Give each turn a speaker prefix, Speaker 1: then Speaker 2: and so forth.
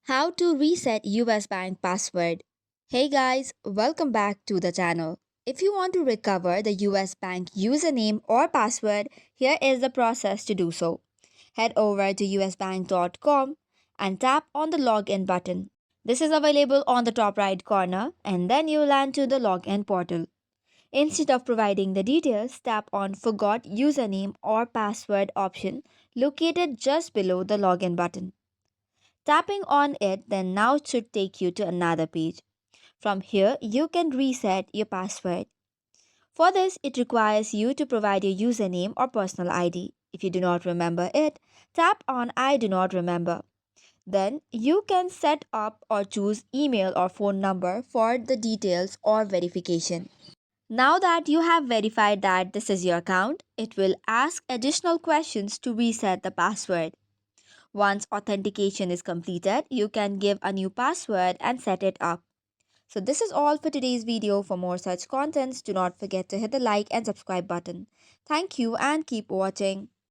Speaker 1: How to reset US Bank password. Hey guys, welcome back to the channel. If you want to recover the US Bank username or password, here is the process to do so. Head over to usbank.com and tap on the login button. This is available on the top right corner and then you land to the login portal. Instead of providing the details, tap on Forgot Username or Password option located just below the login button. Tapping on it then now should take you to another page. From here, you can reset your password. For this, it requires you to provide your username or personal ID. If you do not remember it, tap on I do not remember. Then you can set up or choose email or phone number for the details or verification. Now that you have verified that this is your account, it will ask additional questions to reset the password. Once authentication is completed, you can give a new password and set it up. So this is all for today's video. For more such contents, do not forget to hit the like and subscribe button. Thank you and keep watching.